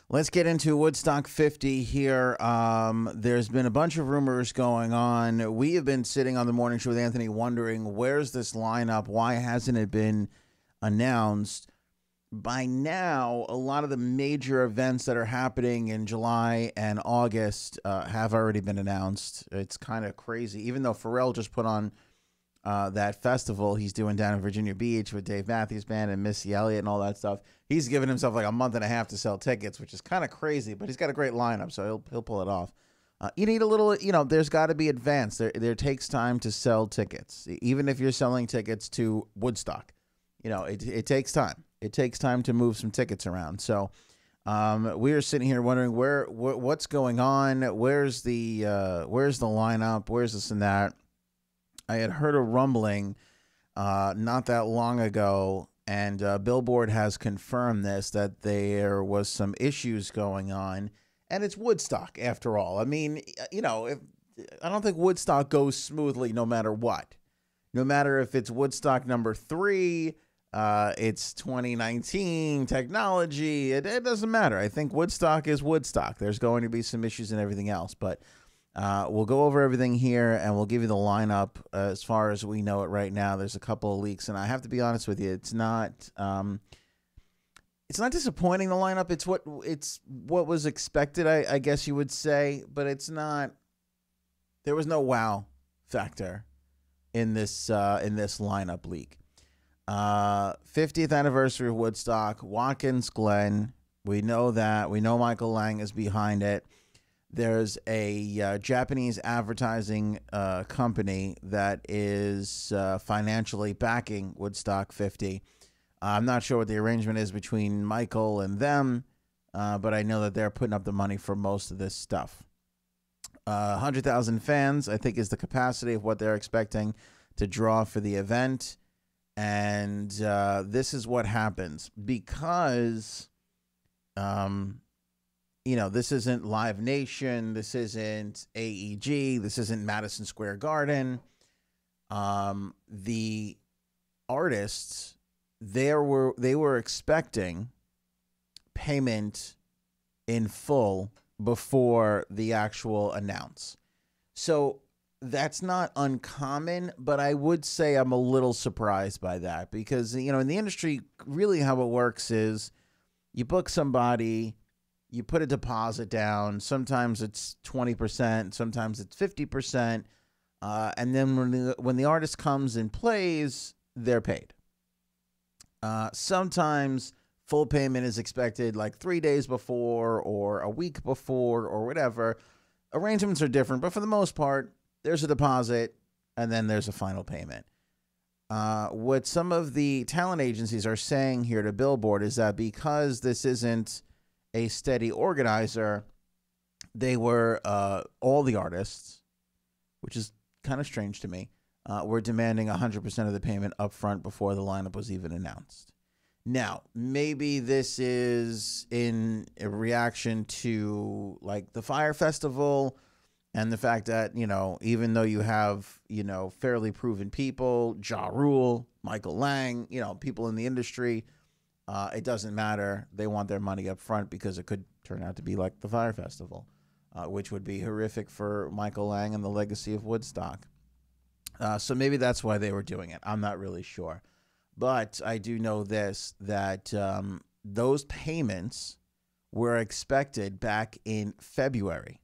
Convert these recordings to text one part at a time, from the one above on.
Let's get into Woodstock 50 here. There's been a bunch of rumors going on. We have been sitting on the morning show with Anthony wondering, where's this lineup? Why hasn't it been announced? By now, a lot of the major events that are happening in July and August have already been announced. It's kind of crazy. Even though Pharrell just put on that festival he's doing down in Virginia Beach with Dave Matthews Band and Missy Elliott and all that stuff, he's given himself like a month and a half to sell tickets, which is kind of crazy, but he's got a great lineup, so he'll pull it off. You need a little, there's got to be advance. There takes time to sell tickets, even if you're selling tickets to Woodstock. It takes time. It takes time to move some tickets around. So we are sitting here wondering what's going on. Where's the lineup? Where's this and that? I had heard a rumbling not that long ago, and Billboard has confirmed this, that there was some issues going on, and it's Woodstock after all. I mean, I don't think Woodstock goes smoothly no matter what. No matter if it's Woodstock number 3, it's 2019 technology, it doesn't matter. I think Woodstock is Woodstock. There's going to be some issues and everything else, but we'll go over everything here, and we'll give you the lineup as far as we know it right now. There's a couple of leaks, and I have to be honest with you, it's not disappointing, the lineup. It's what was expected, I guess you would say, but it's not. There was no wow factor in this lineup leak. 50th anniversary of Woodstock, Watkins Glen. We know that. We know Michael Lang is behind it. There's a Japanese advertising company that is financially backing Woodstock 50. I'm not sure what the arrangement is between Michael and them, but I know that they're putting up the money for most of this stuff. 100,000 fans, I think, is the capacity of what they're expecting to draw for the event. And this is what happens because this isn't Live Nation, this isn't AEG, this isn't Madison Square Garden. The artists, they were expecting payment in full before the actual announce. So that's not uncommon, but I would say I'm a little surprised by that because, in the industry, really how it works is you book somebody, you put a deposit down. Sometimes it's 20%, sometimes it's 50%. And then when the artist comes and plays, they're paid. Sometimes full payment is expected like 3 days before or a week before or whatever. Arrangements are different, but for the most part, there's a deposit and then there's a final payment. What some of the talent agencies are saying here to Billboard is that because this isn't a steady organizer, they were all the artists, which is kind of strange to me, were demanding 100% of the payment up front before the lineup was even announced. Now, maybe this is in a reaction to like the Fire Festival and the fact that, even though you have, fairly proven people, Ja Rule, Michael Lang, people in the industry, it doesn't matter. They want their money up front because it could turn out to be like the Fire Festival, which would be horrific for Michael Lang and the legacy of Woodstock. So maybe that's why they were doing it. I'm not really sure. But I do know this, that those payments were expected back in February.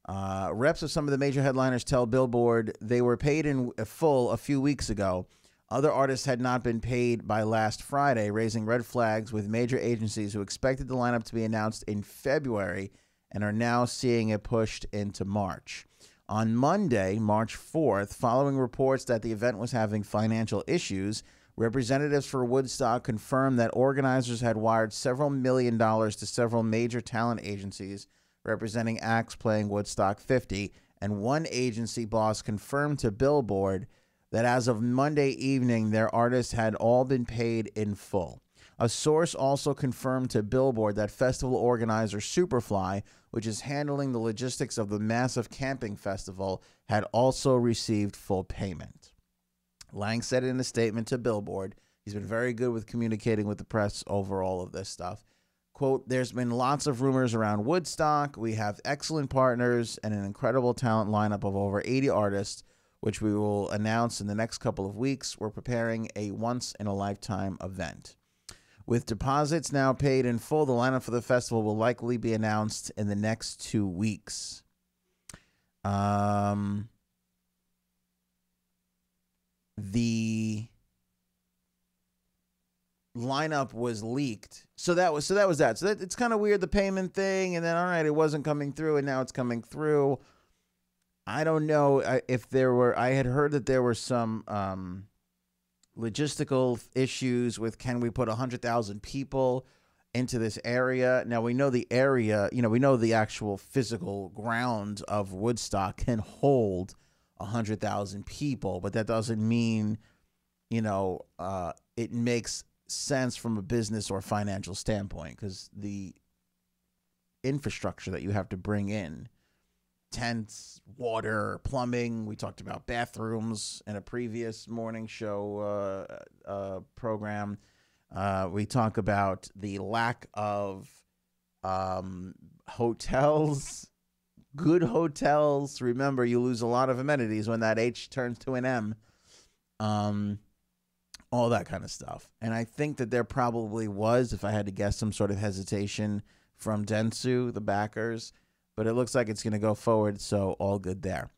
Reps of some of the major headliners tell Billboard they were paid in full a few weeks ago. Other artists had not been paid by last Friday, raising red flags with major agencies who expected the lineup to be announced in February and are now seeing it pushed into March. On Monday, March 4th, following reports that the event was having financial issues, representatives for Woodstock confirmed that organizers had wired several $1 million to several major talent agencies representing acts playing Woodstock 50, and one agency boss confirmed to Billboard that as of Monday evening, their artists had all been paid in full. A source also confirmed to Billboard that festival organizer Superfly, which is handling the logistics of the massive camping festival, had also received full payment. Lang said in a statement to Billboard, he's been very good with communicating with the press over all of this stuff. Quote, there's been lots of rumors around Woodstock. We have excellent partners and an incredible talent lineup of over 80 artists, which we will announce in the next couple of weeks. We're preparing a once-in-a-lifetime event. With deposits now paid in full, the lineup for the festival will likely be announced in the next 2 weeks. The lineup was leaked, so that was that. So it's kind of weird, the payment thing, and then all right, it wasn't coming through, and now it's coming through. I don't know if there were. I had heard that there were some logistical issues with, can we put 100,000 people into this area? Now we know the area. We know the actual physical ground of Woodstock can hold 100,000 people, but that doesn't mean it makes sense from a business or financial standpoint, because the infrastructure that you have to bring in, tents, water, plumbing. We talked about bathrooms in a previous morning show program. We talk about the lack of hotels, good hotels. Remember, you lose a lot of amenities when that H turns to an M. All that kind of stuff. And I think that there probably was, if I had to guess, some sort of hesitation from Dentsu, the backers, but it looks like it's going to go forward, so all good there.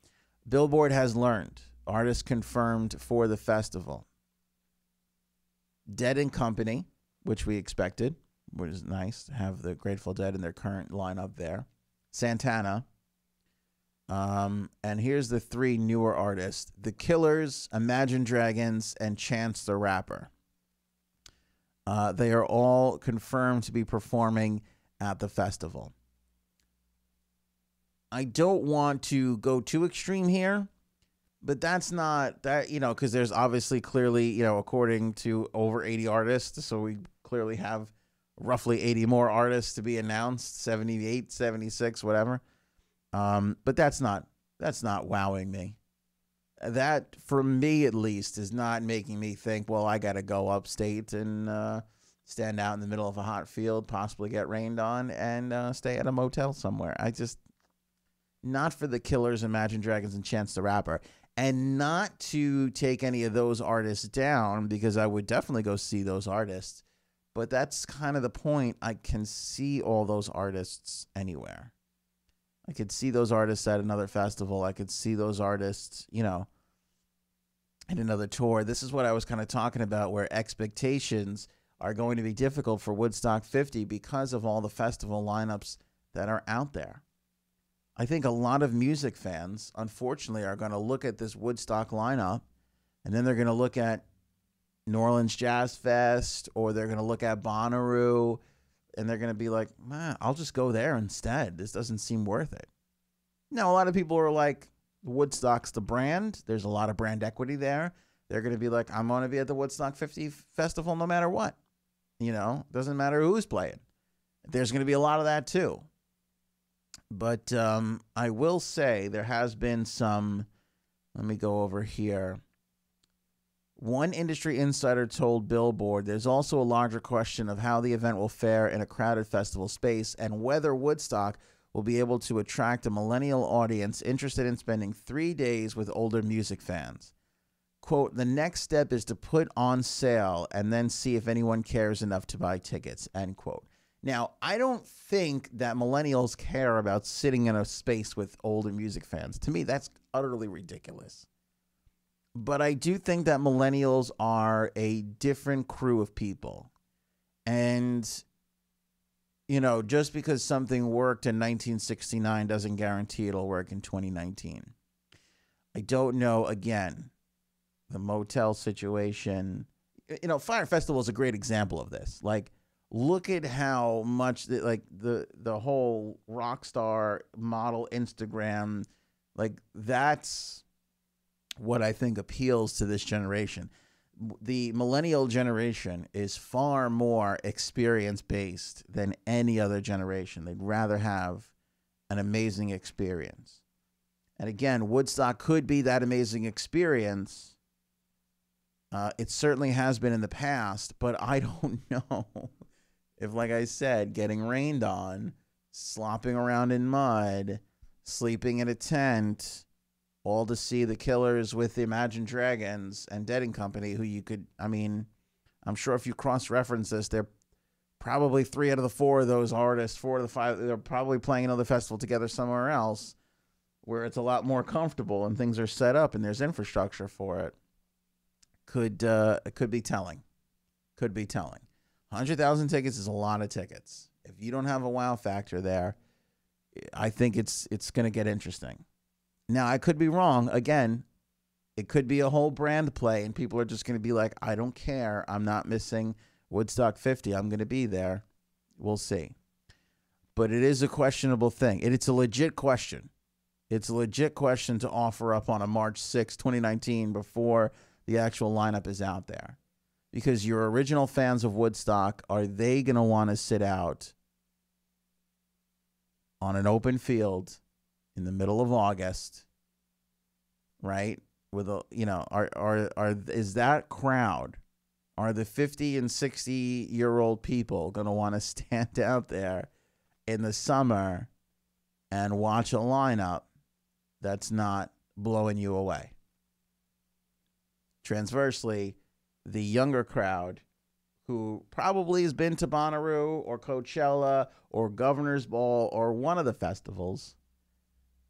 Billboard has learned. Artists confirmed for the festival. Dead and Company, which we expected, which is nice to have the Grateful Dead in their current lineup there. Santana. And here's the 3 newer artists: The Killers, Imagine Dragons, and Chance the Rapper. They are all confirmed to be performing at the festival. I don't want to go too extreme here, but that's not that, because there's obviously clearly, according to over 80 artists, so we clearly have roughly 80 more artists to be announced, 78, 76, whatever. But that's not wowing me. That, for me at least, is not making me think, well, I got to go upstate and stand out in the middle of a hot field, possibly get rained on, and stay at a motel somewhere. Not for the Killers, Imagine Dragons, and Chance the Rapper. And not to take any of those artists down, because I would definitely go see those artists. But that's kind of the point. I can see all those artists anywhere. I could see those artists at another festival. I could see those artists, in another tour. This is what I was kind of talking about, where expectations are going to be difficult for Woodstock 50 because of all the festival lineups that are out there. I think a lot of music fans, unfortunately, are going to look at this Woodstock lineup, and then they're going to look at New Orleans Jazz Fest, or they're going to look at Bonnaroo, and they're going to be like, man, I'll just go there instead. This doesn't seem worth it. Now, a lot of people are like, Woodstock's the brand. There's a lot of brand equity there. They're going to be like, I'm going to be at the Woodstock 50 festival no matter what. Doesn't matter who's playing. There's going to be a lot of that too. But I will say there has been some, let me go over here. One industry insider told Billboard there's also a larger question of how the event will fare in a crowded festival space and whether Woodstock will be able to attract a millennial audience interested in spending 3 days with older music fans. Quote, the next step is to put on sale and then see if anyone cares enough to buy tickets, end quote. Now, I don't think that millennials care about sitting in a space with older music fans. To me, that's utterly ridiculous. But I do think that millennials are a different crew of people. And, just because something worked in 1969 doesn't guarantee it'll work in 2019. I don't know, again, the motel situation. Fire Festival is a great example of this. Like, look at how much the whole rock star model Instagram, that's what I think appeals to this generation. The millennial generation is far more experience based than any other generation. They'd rather have an amazing experience. And again, Woodstock could be that amazing experience. It certainly has been in the past, but I don't know if, like I said, getting rained on, slopping around in mud, sleeping in a tent, all to see the Killers with the Imagine Dragons and Dead and Company, who you could, I mean, I'm sure if you cross-reference this, they're probably 3 out of the 4 of those artists, 4 of the 5, they're probably playing another festival together somewhere else where it's a lot more comfortable and things are set up and there's infrastructure for it. Could be telling. Could be telling. 100,000 tickets is a lot of tickets. If you don't have a wow factor there, I think it's going to get interesting. Now, I could be wrong. Again, it could be a whole brand play, and people are just going to be like, I don't care. I'm not missing Woodstock 50. I'm going to be there. We'll see. But it is a questionable thing. It's a legit question. It's a legit question to offer up on a March 6, 2019, before the actual lineup is out there. Because your original fans of Woodstock, are they going to want to sit out on an open field in the middle of August, right? With a, you know, is that crowd, are the 50 and 60-year-old people going to want to stand out there in the summer and watch a lineup that's not blowing you away? Transversely, the younger crowd who probably has been to Bonnaroo or Coachella or Governor's Ball or one of the festivals,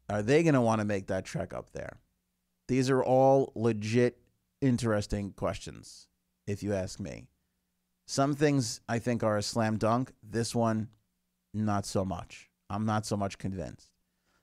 are they going to want to make that trek up there? These are all legit interesting questions, if you ask me. Some things I think are a slam dunk. This one, not so much. I'm not so much convinced.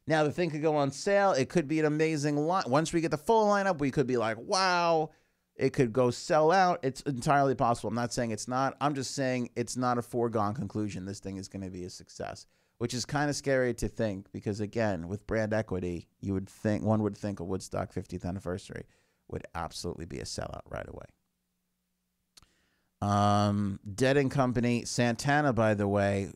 Now, the thing could go on sale. It could be an amazing line. Once we get the full lineup, we could be like, wow. It could go sell out. It's entirely possible. I'm not saying it's not. I'm just saying it's not a foregone conclusion. This thing is going to be a success, which is kind of scary to think because, again, with brand equity, one would think a Woodstock 50th anniversary would absolutely be a sellout right away. Dead and Company, Santana, by the way,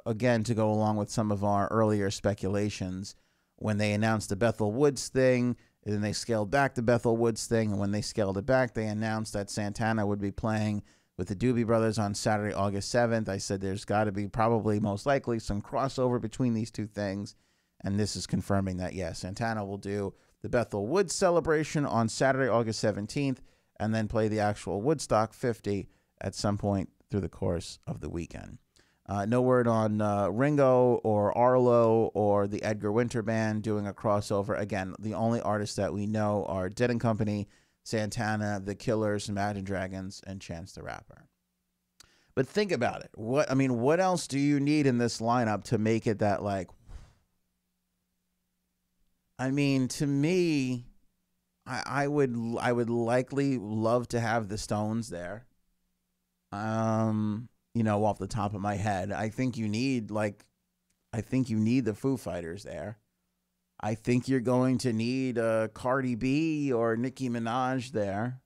again, to go along with some of our earlier speculations, when they announced the Bethel Woods thing, and then they scaled back the Bethel Woods thing, and when they scaled it back, they announced that Santana would be playing with the Doobie Brothers on Saturday, August 7th. I said there's got to be probably most likely some crossover between these two things, and this is confirming that, yes, Santana will do the Bethel Woods celebration on Saturday, August 17th, and then play the actual Woodstock 50 at some point through the course of the weekend. No word on Ringo or Arlo or the Edgar Winter Band doing a crossover. Again, the only artists that we know are Dead and Company, Santana, The Killers, Imagine Dragons, and Chance the Rapper. But think about it. What else do you need in this lineup to make it that, like, to me, I would likely love to have the Stones there. Off the top of my head, I think you need the Foo Fighters there. I think you're going to need Cardi B or Nicki Minaj there,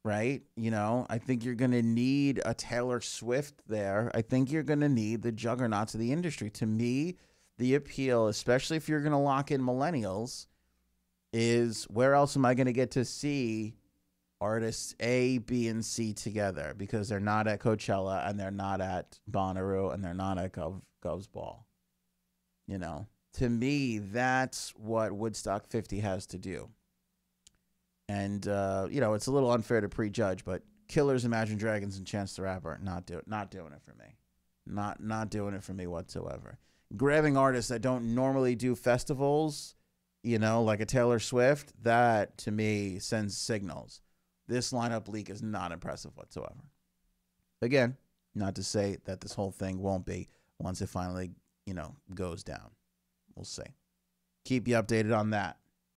right? I think you're going to need a Taylor Swift there. I think you're going to need the juggernauts of the industry. To me, the appeal, especially if you're going to lock in millennials, is where else am I going to get to see artists A, B, and C together, because they're not at Coachella and they're not at Bonnaroo and they're not at Gov's Ball. To me, that's what Woodstock 50 has to do. And, it's a little unfair to prejudge, but Killers, Imagine Dragons, and Chance the Rapper, not doing it for me. Not doing it for me whatsoever. Grabbing artists that don't normally do festivals, like a Taylor Swift, that to me sends signals. This lineup leak is not impressive whatsoever. Again, not to say that this whole thing won't be once it finally, goes down. We'll see. Keep you updated on that.